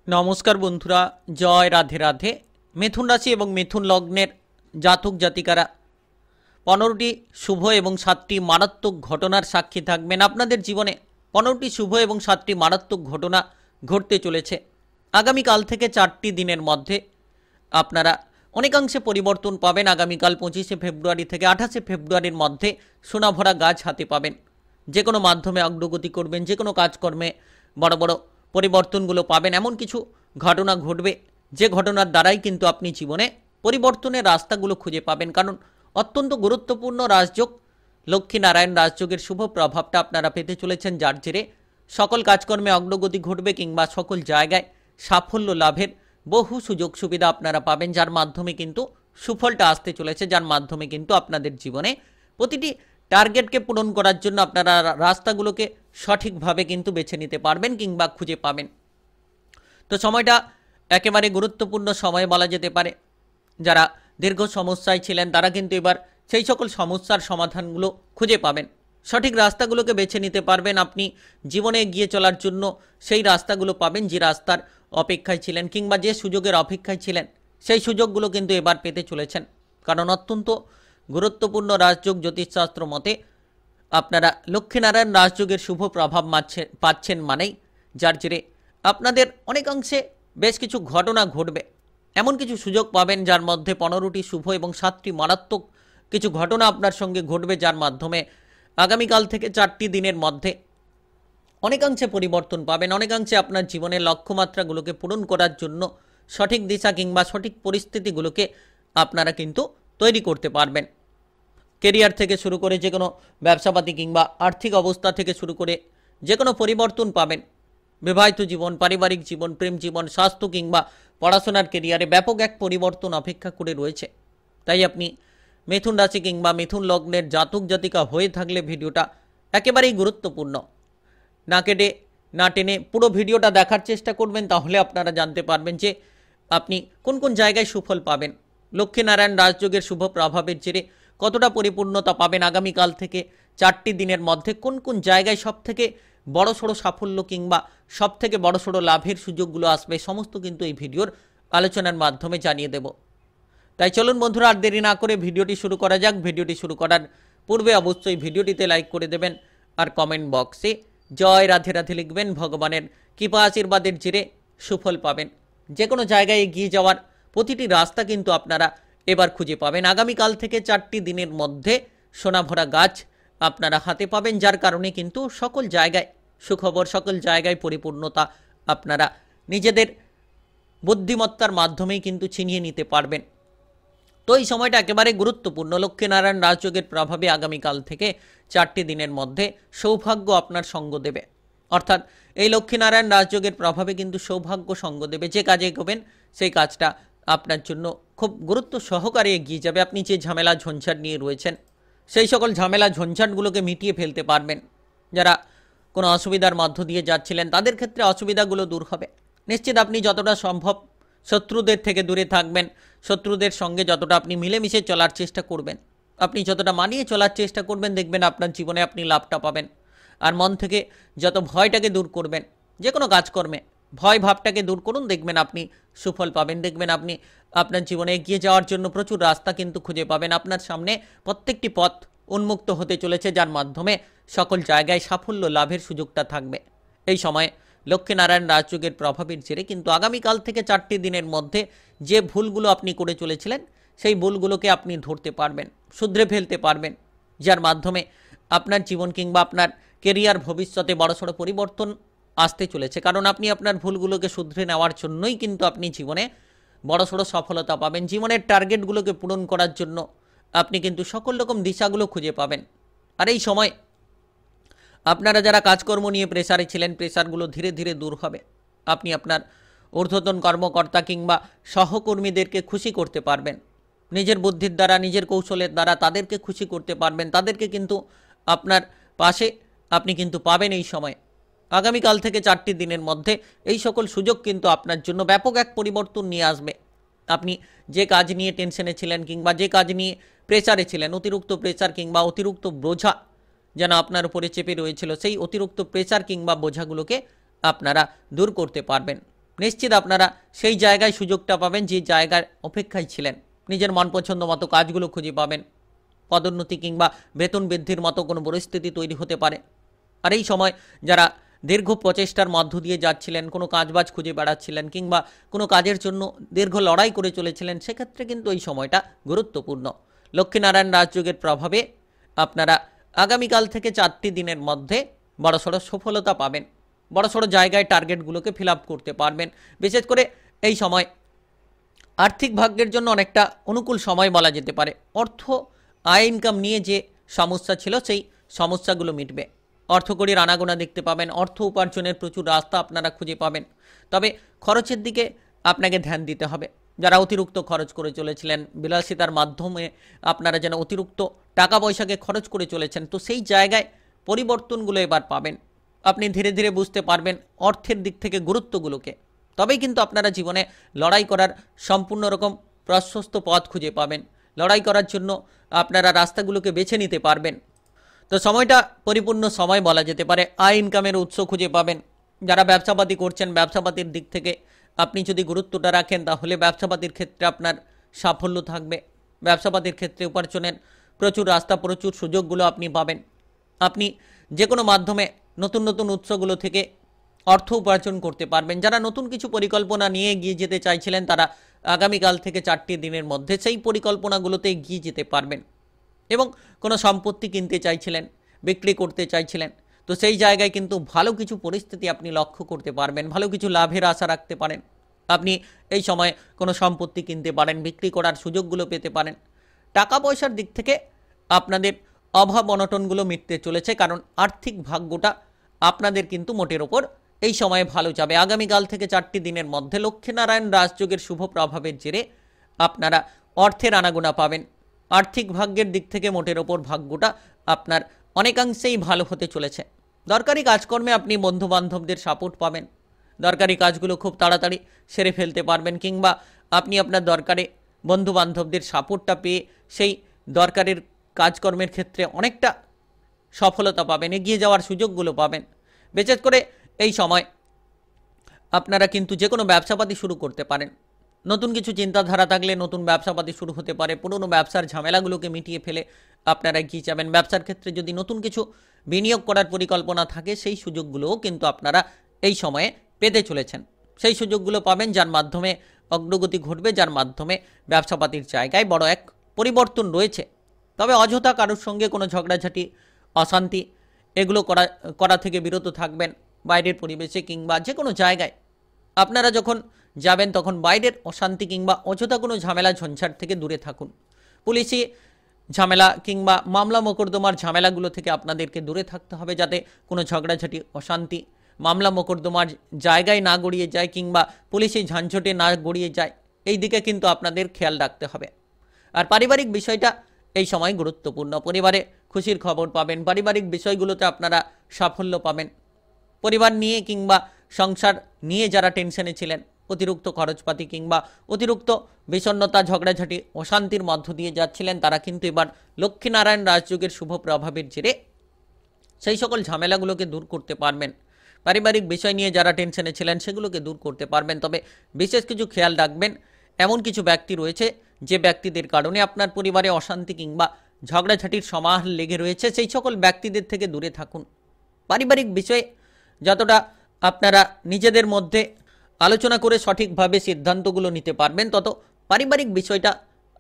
নমস্কার বন্ধুরা, জয় রাধে রাধে। মিথুন রাশি এবং মিথুন লগ্নের জাতক জাতিকারা 15টি শুভ এবং 7টি মারাত্মক ঘটনার সাক্ষী থাকবেন। আপনাদের জীবনে 15টি শুভ এবং 7টি মারাত্মক ঘটনা ঘটতে চলেছে। আগামীকাল থেকে 4টি দিনের মধ্যে আপনারা অনেকাংশে পরিবর্তন পাবেন। আগামীকাল 25শে ফেব্রুয়ারি থেকে 28শে ফেব্রুয়ারির মধ্যে সোনাভরা গাছ হাতে পাবেন। যে কোনো মাধ্যমে অগ্রগতি করবেন, যে কোনো কাজকর্মে বড় বড় পরিবর্তনগুলো পাবেন। এমন কিছু ঘটনা ঘটবে যে ঘটনার দ্বারাই কিন্তু আপনি জীবনে পরিবর্তনের রাস্তাগুলো খুঁজে পাবেন। কারণ অত্যন্ত গুরুত্বপূর্ণ রাজযোগ, লক্ষ্মীনারায়ণ রাজযোগের শুভ প্রভাবটা আপনারা পেতে চলেছেন, যার জেরে সকল কাজকর্মে অগ্রগতি ঘটবে কিংবা সকল জায়গায় সাফল্য লাভের বহু সুযোগ সুবিধা আপনারা পাবেন, যার মাধ্যমে কিন্তু সুফলটা আসতে চলেছে, যার মাধ্যমে কিন্তু আপনাদের জীবনে প্রতিটি টার্গেটকে পূরণ করার জন্য আপনারা রাস্তাগুলোকে সঠিকভাবে কিন্তু বেছে নিতে পারবেন কিংবা খুঁজে পাবেন। তো সময়টা একেবারে গুরুত্বপূর্ণ সময় বলা যেতে পারে। যারা দীর্ঘ সমস্যায় ছিলেন তারা কিন্তু এবার সেই সকল সমস্যার সমাধানগুলো খুঁজে পাবেন, সঠিক রাস্তাগুলোকে বেছে নিতে পারবেন। আপনি জীবনে এগিয়ে চলার জন্য সেই রাস্তাগুলো পাবেন যে রাস্তার অপেক্ষায় ছিলেন কিংবা যে সুযোগের অপেক্ষায় ছিলেন, সেই সুযোগগুলো কিন্তু এবার পেতে চলেছেন। কারণ অত্যন্ত গুরুত্বপূর্ণ রাজযোগ জ্যোতিষশাস্ত্র মতে আপনারা লক্ষ্মীনারায়ণ রাজযোগের শুভ প্রভাব পাচ্ছেন মানেই যার জেরে আপনাদের অনেকাংশে বেশ কিছু ঘটনা ঘটবে। এমন কিছু সুযোগ পাবেন যার মধ্যে 15টি শুভ এবং 7টি মারাত্মক কিছু ঘটনা আপনার সঙ্গে ঘটবে, যার মাধ্যমে আগামীকাল থেকে 4টি দিনের মধ্যে অনেকাংশে পরিবর্তন পাবেন। অনেকাংশে আপনার জীবনের লক্ষ্যমাত্রাগুলোকে পূরণ করার জন্য সঠিক দিশা কিংবা সঠিক পরিস্থিতিগুলোকে আপনারা কিন্তু তৈরি করতে পারবেন। কেরিয়ার থেকে শুরু করে যে কোনো ব্যবসাপাতি কিংবা আর্থিক অবস্থা থেকে শুরু করে যে কোনো পরিবর্তন পাবেন। বিবাহিত জীবন, পারিবারিক জীবন, প্রেম জীবন, স্বাস্থ্য কিংবা পড়াশোনার কেরিয়ারে ব্যাপক এক পরিবর্তন অপেক্ষা করে রয়েছে। তাই আপনি মিথুন রাশি কিংবা মিথুন লগ্নের জাতক জাতিকা হয়ে থাকলে ভিডিওটা একেবারেই গুরুত্বপূর্ণ। না কেটে না টেনে পুরো ভিডিওটা দেখার চেষ্টা করবেন, তাহলে আপনারা জানতে পারবেন যে আপনি কোন কোন জায়গায় সুফল পাবেন। লক্ষ্মীনারায়ণ রাজযোগের শুভ প্রভাবের জেরে কতটা পরিপূর্ণতা পাবেন আগামীকাল থেকে 4টি দিনের মধ্যে, কোন কোন জায়গায় সবথেকে বড়সড় সাফল্য কিংবা সবথেকে বড়সড় লাভের সুযোগগুলো আসবে, সমস্ত কিন্তু এই ভিডিওর আলোচনার মাধ্যমে জানিয়ে দেব। তাই চলুন বন্ধুরা, আর দেরি না করে ভিডিওটি শুরু করা যাক। ভিডিওটি শুরু করার পূর্বে অবশ্যই ভিডিওটিতে লাইক করে দেবেন আর কমেন্ট বক্সে জয় রাধে রাধে লিখবেন। ভগবানের কৃপা আশীর্বাদের জেরে সুফল পাবেন। যে কোনো জায়গায় এগিয়ে যাওয়ার প্রতিটি রাস্তা কিন্তু আপনারা এবার খুঁজে পাবেন। আগামীকাল থেকে 4টি দিনের মধ্যে সোনাভরা গাছ আপনারা হাতে পাবেন, যার কারণে কিন্তু সকল জায়গায় সুখবর, সকল জায়গায় পরিপূর্ণতা আপনারা নিজেদের বুদ্ধিমত্তার মাধ্যমেই কিন্তু ছিনিয়ে নিতে পারবেন। তো এই সময়টা একেবারে গুরুত্বপূর্ণ। লক্ষ্মীনারায়ণ রাজযোগের প্রভাবে আগামীকাল থেকে 4টি দিনের মধ্যে সৌভাগ্য আপনার সঙ্গ দেবে। অর্থাৎ এই লক্ষ্মীনারায়ণ রাজযোগের প্রভাবে কিন্তু সৌভাগ্য সঙ্গ দেবে। যে কাজে এগোবেন সেই কাজটা আপনার জন্য খুব গুরুত্ব সহকারে এগিয়ে যাবে। আপনি যে ঝামেলা ঝঞ্ঝাট নিয়ে রয়েছেন সেই সকল ঝামেলা ঝঞ্ঝাটগুলোকে মিটিয়ে ফেলতে পারবেন। যারা কোনো অসুবিধার মধ্য দিয়ে যাচ্ছিলেন তাদের ক্ষেত্রে অসুবিধাগুলো দূর হবে। নিশ্চিত আপনি যতটা সম্ভব শত্রুদের থেকে দূরে থাকবেন, শত্রুদের সঙ্গে যতটা আপনি মিলেমিশে চলার চেষ্টা করবেন, আপনি যতটা মানিয়ে চলার চেষ্টা করবেন, দেখবেন আপনার জীবনে আপনি লাভটা পাবেন। আর মন থেকে যত ভয়টাকে দূর করবেন, যে কোনো কাজকর্মে ভয় ভাবটাকে দূর করুন, দেখবেন আপনি সুফল পাবেন। দেখবেন আপনি আপনার জীবনে এগিয়ে যাওয়ার জন্য প্রচুর রাস্তা কিন্তু খুঁজে পাবেন। আপনার সামনে প্রত্যেকটি পথ উন্মুক্ত হতে চলেছে, যার মাধ্যমে সকল জায়গায় সাফল্য লাভের সুযোগটা থাকবে। এই সময় লক্ষ্মীনারায়ণ রাজযোগের প্রভাবের জেরে কিন্তু আগামীকাল থেকে 4টি দিনের মধ্যে যে ভুলগুলো আপনি করে চলেছিলেন সেই ভুলগুলোকে আপনি ধরতে পারবেন, শুধরে ফেলতে পারবেন, যার মাধ্যমে আপনার জীবন কিংবা আপনার কেরিয়ার ভবিষ্যতে বড়সড় পরিবর্তন আসতে চলেছে। কারণ আপনি আপনার ভুলগুলোকে শুধরে নেওয়ার জন্যই কিন্তু আপনি জীবনে বড়সড় সফলতা পাবেন। জীবনের টার্গেটগুলোকে পূরণ করার জন্য আপনি কিন্তু সকল রকম দিশাগুলো খুঁজে পাবেন। আর এই সময় আপনারা যারা কাজকর্ম নিয়ে প্রেসারে ছিলেন, প্রেসারগুলো ধীরে ধীরে দূর হবে। আপনি আপনার ঊর্ধ্বতন কর্মকর্তা কিংবা সহকর্মীদেরকে খুশি করতে পারবেন। নিজের বুদ্ধির দ্বারা, নিজের কৌশলের দ্বারা তাদেরকে খুশি করতে পারবেন। তাদেরকে কিন্তু আপনার পাশে আপনি কিন্তু পাবেন এই সময়। আগামীকাল থেকে 4টি দিনের মধ্যে এই সকল সুযোগ কিন্তু আপনার জন্য ব্যাপক এক পরিবর্তন নিয়ে আসবে। আপনি যে কাজ নিয়ে টেনশনে ছিলেন কিংবা যে কাজ নিয়ে প্রেসারে ছিলেন, অতিরিক্ত প্রেসার কিংবা অতিরিক্ত বোঝা যেন আপনার উপরে চেপে রয়েছিল, সেই অতিরিক্ত প্রেসার কিংবা বোঝাগুলোকে আপনারা দূর করতে পারবেন। নিশ্চিত আপনারা সেই জায়গায় সুযোগটা পাবেন যে জায়গার অপেক্ষায় ছিলেন। নিজের মনপছন্দ মতো কাজগুলো খুঁজে পাবেন। পদোন্নতি কিংবা বেতন বৃদ্ধির মতো কোনো পরিস্থিতি তৈরি হতে পারে। আর এই সময় যারা দীর্ঘ প্রচেষ্টার মধ্য দিয়ে যাচ্ছিলেন, কোনো কাজবাজ খুঁজে বেড়াচ্ছিলেন কিংবা কোনো কাজের জন্য দীর্ঘ লড়াই করে চলেছিলেন, সেক্ষেত্রে কিন্তু এই সময়টা গুরুত্বপূর্ণ। লক্ষ্মীনারায়ণ রাজযোগের প্রভাবে আপনারা আগামীকাল থেকে 4টি দিনের মধ্যে বড়সড় সফলতা পাবেন। বড়সড় জায়গায় টার্গেটগুলোকে ফিল আপ করতে পারবেন। বিশেষ করে এই সময় আর্থিক ভাগ্যের জন্য অনেকটা অনুকূল সময় বলা যেতে পারে। অর্থ আয় ইনকাম নিয়ে যে সমস্যা ছিল সেই সমস্যাগুলো মিটবে। অর্থকড়ির আনাগোনা দেখতে পাবেন। অর্থ উপার্জনের প্রচুর রাস্তা আপনারা খুঁজে পাবেন। তবে খরচের দিকে আপনাকে ধ্যান দিতে হবে। যারা অতিরিক্ত খরচ করে চলেছিলেন, বিলাসিতার মাধ্যমে আপনারা যেন অতিরিক্ত টাকা পয়সাকে খরচ করে চলেছেন, তো সেই জায়গায় পরিবর্তনগুলো এবার পাবেন। আপনি ধীরে ধীরে বুঝতে পারবেন অর্থের দিক থেকে গুরুত্বগুলোকে। তবেই কিন্তু আপনারা জীবনে লড়াই করার সম্পূর্ণ রকম প্রশস্ত পথ খুঁজে পাবেন। লড়াই করার জন্য আপনারা রাস্তাগুলোকে বেছে নিতে পারবেন। তো সময়টা পরিপূর্ণ সময় বলা যেতে পারে। আয় ইনকামের উৎস খুঁজে পাবেন। যারা ব্যবসাপাতি করছেন, ব্যবসাপাতির দিক থেকে আপনি যদি গুরুত্বটা রাখেন, তাহলে ব্যবসাপাতির ক্ষেত্রে আপনার সাফল্য থাকবে। ব্যবসাপাতির ক্ষেত্রে উপার্জনের প্রচুর রাস্তা, প্রচুর সুযোগগুলো আপনি পাবেন। আপনি যে কোনো মাধ্যমে নতুন নতুন উৎসগুলো থেকে অর্থ উপার্জন করতে পারবেন। যারা নতুন কিছু পরিকল্পনা নিয়ে এগিয়ে যেতে চাইছিলেন, তারা আগামীকাল থেকে 4টি দিনের মধ্যে সেই পরিকল্পনাগুলোতে এগিয়ে যেতে পারবেন। এবং কোনো সম্পত্তি কিনতে চাইছিলেন, বিক্রি করতে চাইছিলেন, তো সেই জায়গায় কিন্তু ভালো কিছু পরিস্থিতি আপনি লক্ষ্য করতে পারবেন। ভালো কিছু লাভের আশা রাখতে পারেন। আপনি এই সময় কোনো সম্পত্তি কিনতে পারেন, বিক্রি করার সুযোগগুলো পেতে পারেন। টাকা পয়সার দিক থেকে আপনাদের অভাব অনটনগুলো মিটতে চলেছে, কারণ আর্থিক ভাগ্যটা আপনাদের কিন্তু মোটের ওপর এই সময়ে ভালো যাবে। আগামীকাল থেকে 4টি দিনের মধ্যে লক্ষ্মীনারায়ণ রাজযোগের শুভ প্রভাবের জেরে আপনারা অর্থের আনাগোনা পাবেন। আর্থিক ভাগ্যের দিক থেকে মোটের ওপর ভাগ্যটা আপনার অনেকাংশেই ভালো হতে চলেছে। দরকারি কাজকর্মে আপনি বন্ধুবান্ধবদের সাপোর্ট পাবেন। দরকারি কাজগুলো খুব তাড়াতাড়ি সেরে ফেলতে পারবেন, কিংবা আপনি আপনার দরকারে বন্ধুবান্ধবদের সাপোর্টটা পেয়ে সেই দরকারের কাজকর্মের ক্ষেত্রে অনেকটা সফলতা পাবেন, এগিয়ে যাওয়ার সুযোগগুলো পাবেন। বিশেষ করে এই সময় আপনারা কিন্তু যে কোনো ব্যবসাপাতি শুরু করতে পারেন। নতুন কিছু চিন্তাধারা থাকলে নতুন ব্যবসাপাতি শুরু হতে পারে। পুরনো ব্যবসার ঝামেলাগুলোকে মিটিয়ে ফেলে আপনারা এগিয়ে যাবেন। ব্যবসার ক্ষেত্রে যদি নতুন কিছু বিনিয়োগ করার পরিকল্পনা থাকে, সেই সুযোগগুলোও কিন্তু আপনারা এই সময়ে পেতে চলেছেন। সেই সুযোগগুলো পাবেন, যার মাধ্যমে অগ্রগতি ঘটবে, যার মাধ্যমে ব্যবসাপাতির জায়গায় বড় এক পরিবর্তন রয়েছে। তবে অযথা কারোর সঙ্গে কোনো ঝগড়াঝাটি, অশান্তি এগুলো করা থেকে বিরত থাকবেন। বাইরের পরিবেশে কিংবা যে কোনো জায়গায় আপনারা যখন যাবেন, তখন বাইরের অশান্তি কিংবা অযথা কোনো ঝামেলা ঝঞ্ঝাট থেকে দূরে থাকুন। পুলিশি ঝামেলা কিংবা মামলা মোকদ্দমার ঝামেলাগুলো থেকে আপনাদেরকে দূরে থাকতে হবে, যাতে কোনো ঝগড়াঝাটি, অশান্তি, মামলা মোকদ্দমার জায়গায় না গড়িয়ে যায় কিংবা পুলিশি ঝাঞ্ঝটে না গড়িয়ে যায়। এই দিকে কিন্তু আপনাদের খেয়াল রাখতে হবে। আর পারিবারিক বিষয়টা এই সময় গুরুত্বপূর্ণ। পরিবারে খুশির খবর পাবেন। পারিবারিক বিষয়গুলোতে আপনারা সাফল্য পাবেন। পরিবার নিয়ে কিংবা সংসার নিয়ে যারা টেনশনে ছিলেন, অতিরিক্ত খরচপাতি কিংবা অতিরিক্ত বিষণ্ণতা, ঝগড়াঝাটি, অশান্তির মধ্য দিয়ে যাচ্ছিলেন, তারা কিন্তু এবার লক্ষ্মীনারায়ণ রাজযোগের শুভ প্রভাবের জেরে সেই সকল ঝামেলাগুলোকে দূর করতে পারবেন। পারিবারিক বিষয় নিয়ে যারা টেনশনে ছিলেন, সেগুলোকে দূর করতে পারবেন। তবে বিশেষ কিছু খেয়াল রাখবেন, এমন কিছু ব্যক্তি রয়েছে যে ব্যক্তিদের কারণে আপনার পরিবারে অশান্তি কিংবা ঝগড়াঝাটির সমাহার লেগে রয়েছে। সেই সকল ব্যক্তিদের থেকে দূরে থাকুন। পারিবারিক বিষয়ে যতটা আপনারা নিজেদের মধ্যে আলোচনা করে সঠিকভাবে সিদ্ধান্তগুলো নিতে পারবেন, তত পারিবারিক বিষয়টা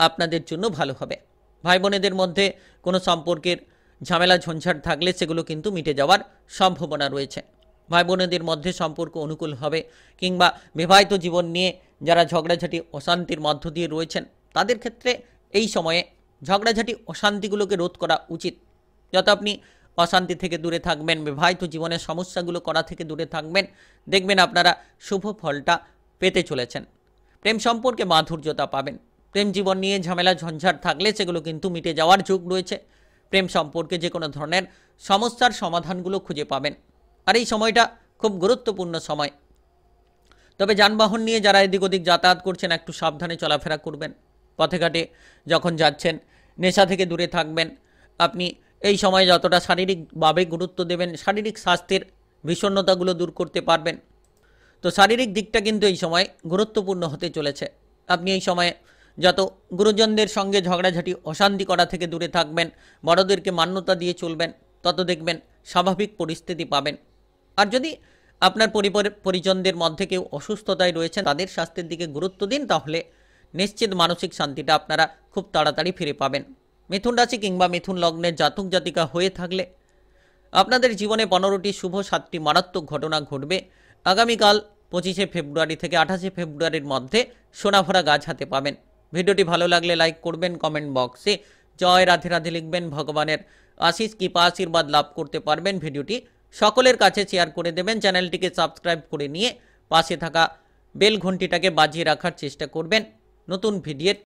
আপনাদের জন্য ভালো হবে। ভাই বোনেদের মধ্যে কোনো সম্পর্কের ঝামেলা ঝঞ্ঝাট থাকলে সেগুলো কিন্তু মিটে যাওয়ার সম্ভাবনা রয়েছে। ভাই বোনেদের মধ্যে সম্পর্ক অনুকূল হবে, কিংবা বিবাহিত জীবন নিয়ে যারা ঝগড়াঝাটি, অশান্তির মধ্য দিয়ে রয়েছেন, তাদের ক্ষেত্রে এই সময়ে ঝগড়াঝাটি, অশান্তিগুলোকে রোধ করা উচিত। যত আপনি অশান্তি থেকে দূরে থাকবেন, বিবাহিত জীবনের সমস্যাগুলো করা থেকে দূরে থাকবেন, দেখবেন আপনারা শুভ ফলটা পেতে চলেছেন। প্রেম সম্পর্কে মাধুর্যতা পাবেন। প্রেম জীবন নিয়ে ঝামেলা ঝঞ্ঝাট থাকলে সেগুলো কিন্তু মিটে যাওয়ার যোগ রয়েছে। প্রেম সম্পর্কে যে কোনো ধরনের সমস্যার সমাধানগুলো খুঁজে পাবেন। আর এই সময়টা খুব গুরুত্বপূর্ণ সময়। তবে যানবাহন নিয়ে যারা এদিক ওদিক যাতায়াত করছেন, একটু সাবধানে চলাফেরা করবেন। পথে ঘাটে যখন যাচ্ছেন, নেশা থেকে দূরে থাকবেন। আপনি এই সময় যতটা শারীরিকভাবে গুরুত্ব দেবেন, শারীরিক স্বাস্থ্যের বিষণ্ণতাগুলো দূর করতে পারবেন। তো শারীরিক দিকটা কিন্তু এই সময় গুরুত্বপূর্ণ হতে চলেছে। আপনি এই সময়ে যত গুরুজনদের সঙ্গে ঝগড়াঝাটি অশান্তি করা থেকে দূরে থাকবেন, বড়দেরকে মান্যতা দিয়ে চলবেন, তত দেখবেন স্বাভাবিক পরিস্থিতি পাবেন। আর যদি আপনার পরিজনদের মধ্যে কেউ অসুস্থতায় রয়েছেন, তাদের স্বাস্থ্যের দিকে গুরুত্ব দিন, তাহলে নিশ্চিত মানসিক শান্তিটা আপনারা খুব তাড়াতাড়ি ফিরে পাবেন। মিথুন রাশি কিংবা মিথুন লগ্নের জাতক জাতিকা হয়ে থাকলে আপনাদের জীবনে 15টি শুভ 7টি মারাত্মক ঘটনা ঘটবে। আগামীকাল 25শে ফেব্রুয়ারি থেকে 28শে ফেব্রুয়ারির মধ্যে সোনাভরা গাছ হাতে পাবেন। ভিডিওটি ভালো লাগলে লাইক করবেন, কমেন্ট বক্সে জয় রাধে রাধে লিখবেন। ভগবানের আশিস কৃপা আশীর্বাদ লাভ করতে পারবেন। ভিডিওটি সকলের কাছে শেয়ার করে দেবেন। চ্যানেলটিকে সাবস্ক্রাইব করে নিয়ে পাশে থাকা বেল ঘন্টিটাকে বাজিয়ে রাখার চেষ্টা করবেন নতুন ভিডিওর